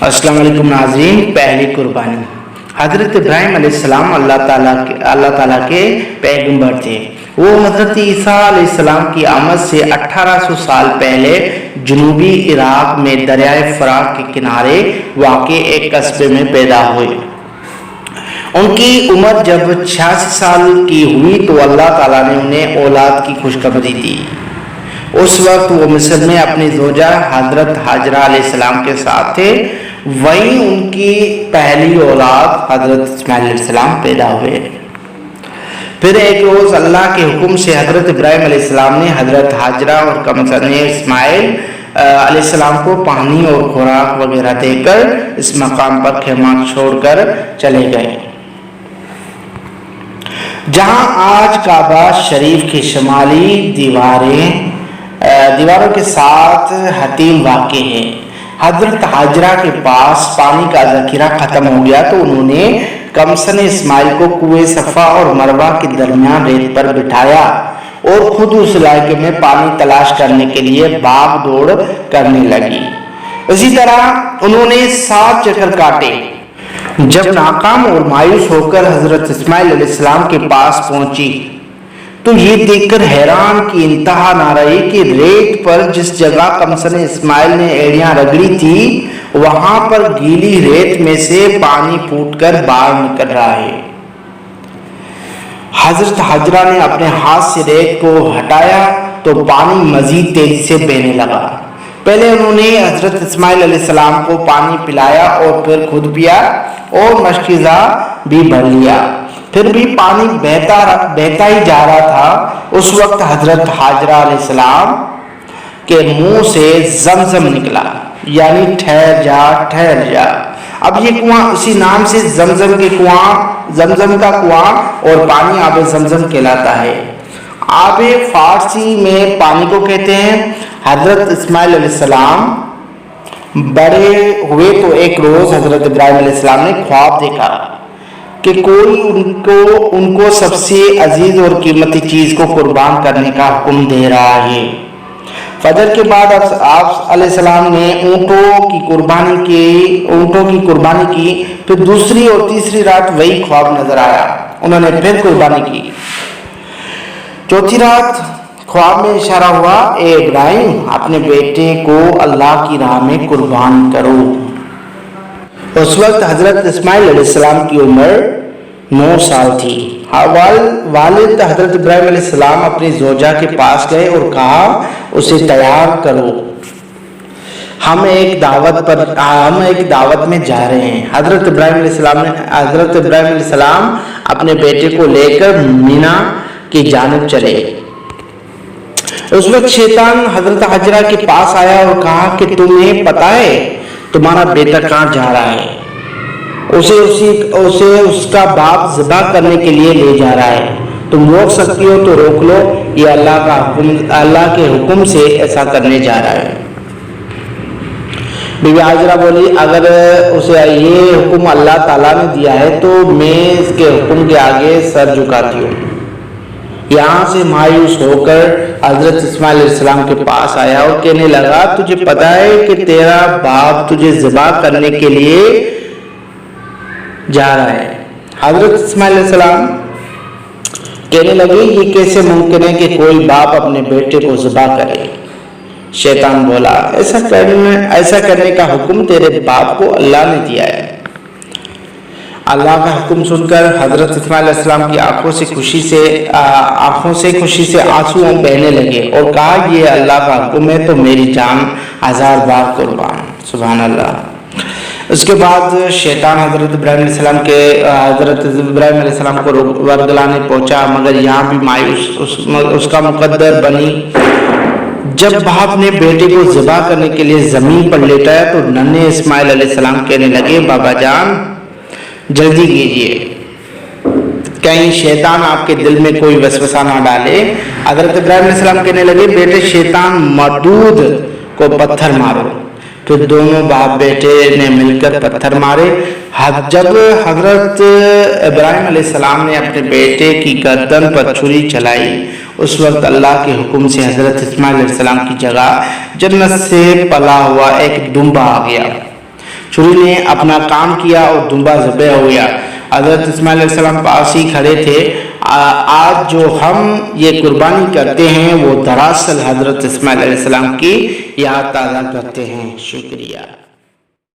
السلام علیکم ناظرین۔ پہلی قربانی حضرت ابراہیم علیہ السلام اللہ تعالیٰ کے پیغمبر تھے۔ وہ حضرت عیسیٰ علیہ السلام کی آمد سے 1800 سال پہلے جنوبی عراق میں دریائے فرات کے کنارے واقع ایک قصبے میں پیدا ہوئے۔ ان کی عمر جب 86 سال کی ہوئی تو اللہ تعالیٰ نے انہیں اولاد کی خوشخبری دی۔ اس وقت وہ مصر میں اپنی زوجہ حضرت ہاجرہ علیہ السلام کے ساتھ تھے۔ وہیں ان کی پہلی اولاد حضرت اسماعیل علیہ السلام پیدا ہوئے۔ پھر ایک روز اللہ کے حکم سے حضرت ابراہیم علیہ السلام نے حضرت ہاجرہ اور کمسن اسماعیل علیہ السلام کو پانی اور خوراک وغیرہ دے کر اس مقام پر خیمہ چھوڑ کر چلے گئے جہاں آج کعبہ شریف کی شمالی دیواروں کے ساتھ حتیم واقع ہے۔ حضرت ہاجرہ کے پاس پانی کا ذخیرہ ختم ہو گیا تو انہوں نے کمسن اسماعیل کو کنویں صفا اور مروہ کے درمیان ریت پر بٹھایا اور خود اس علاقے میں پانی تلاش کرنے کے لیے بھاگ دوڑ کرنے لگی۔ اسی طرح انہوں نے 7 چکر کاٹے۔ جب ناکام اور مایوس ہو کر حضرت اسماعیل علیہ السلام کے پاس پہنچی تو یہ دیکھ کر حیران کی انتہا نہ رہی کہ ریت پر جس جگہ کمسن اسماعیل نے ایڑیاں رگڑی تھی وہاں پر گیلی ریت میں سے پانی پھوٹ کر باہر نکل رہا ہے۔ حضرت ہاجرہ نے اپنے ہاتھ سے ریت کو ہٹایا تو پانی مزید تیزی سے بہنے لگا۔ پہلے انہوں نے حضرت اسماعیل علیہ السلام کو پانی پلایا اور پھر خود پیا اور مشکیزہ بھی بھر لیا۔ پھر بھی پانی بہتا ہی جا رہا تھا۔ اس وقت حضرت ہاجرہ علیہ السلام کے منہ سے زمزم نکلا، یعنی ٹھہر جا۔ اب یہ کنواں اسی نام سے زمزم کا کنواں اور پانی آب زمزم کہلاتا ہے۔ آب فارسی میں پانی کو کہتے ہیں۔ حضرت اسماعیل علیہ السلام بڑے ہوئے تو ایک روز حضرت ابراہیم علیہ السلام نے خواب دیکھا کہ کوئی ان کو سب سے عزیز اور قیمتی چیز کو قربان کرنے کا حکم دے رہا ہے۔ فجر کے بعد آپ علیہ السلام نے اونٹوں کی قربانی کی۔ پھر دوسری اور تیسری رات وہی خواب نظر آیا، انہوں نے پھر قربانی کی۔ چوتھی رات خواب میں اشارہ ہوا، اے ابراہیم اپنے بیٹے کو اللہ کی راہ میں قربان کرو۔ اس وقت حضرت اسماعیل علیہ السلام کی عمر 9 سال تھی۔ والد حضرت ابراہیم علیہ السلام اپنی زوجہ کے پاس گئے اور کہا اسے تیار کرو، ہم ایک دعوت میں جا رہے ہیں۔ حضرت ابراہیم علیہ السلام اپنے بیٹے کو لے کر مینا کی جانب چلے۔ اس وقت شیطان حضرت ہاجرہ کے پاس آیا اور کہا کہ تمہیں پتہ ہے تمہارا بیٹا کہاں جا رہا ہے؟ اسے اس کا باپ ذبح کرنے کے لیے لے جا رہا ہے، تم روک سکتی ہو تو روک لو، یہ اللہ کے حکم سے ایسا کرنے جا رہا ہے۔ بی بی ہاجرہ بولی، اگر اسے یہ حکم اللہ تعالیٰ نے دیا ہے تو میں اس کے حکم کے آگے سر جھکاتی ہوں۔ یہاں سے مایوس ہو کر حضرت اسماعیل علیہ السلام کے پاس آیا اور کہنے لگا، تجھے پتہ ہے کہ تیرا باپ تجھے ذبح کرنے کے لیے جا رہا ہے۔ حضرت اسماعیل علیہ السلام کہنے لگے، یہ کیسے ممکن ہے کہ کوئی باپ اپنے بیٹے کو ذبح کرے؟ شیطان بولا، ایسا کرنے کا حکم تیرے باپ کو اللہ نے دیا ہے۔ اللہ کا حکم سن کر حضرت اسماعیل علیہ السلام کی آنکھوں سے خوشی سے آنسو بہنے لگے اور کہا، یہ اللہ کا حکم ہے تو میری جان 1000 بار قربان۔ سبحان اللہ۔ اس کے بعد شیطان حضرت ابراہیم علیہ السلام کو ورگلانے پہنچا، مگر یہاں بھی مایوس اس کا مقدر بنی۔ جب باپ نے بیٹے کو ذبح کرنے کے لیے زمین پر لیٹایا تو ننھے اسماعیل علیہ السلام کہنے لگے، بابا جان جلدی کیجیے، کہیں شیطان آپ کے دل میں کوئی وسوسہ نہ ڈالے۔ حضرت ابراہیم علیہ السلام کہنے لگے، بیٹے شیطان مردود کو پتھر مارو۔ پھر دونوں باپ بیٹے نے مل کر پتھر مارے۔ جب حضرت ابراہیم علیہ السلام نے اپنے بیٹے کی گردن پر چھری چلائی اس وقت اللہ کے حکم سے حضرت اسماعیل علیہ السلام کی جگہ جنت سے پلا ہوا ایک دمبا آ گیا۔ چھری نے اپنا کام کیا اور دمبا ذبح ہو گیا۔ حضرت اسماعیل علیہ السلام پاس ہی کھڑے تھے۔ آج جو ہم یہ قربانی کرتے ہیں وہ دراصل حضرت اسماعیل علیہ السلام کی یاد تازہ کرتے ہیں۔ شکریہ۔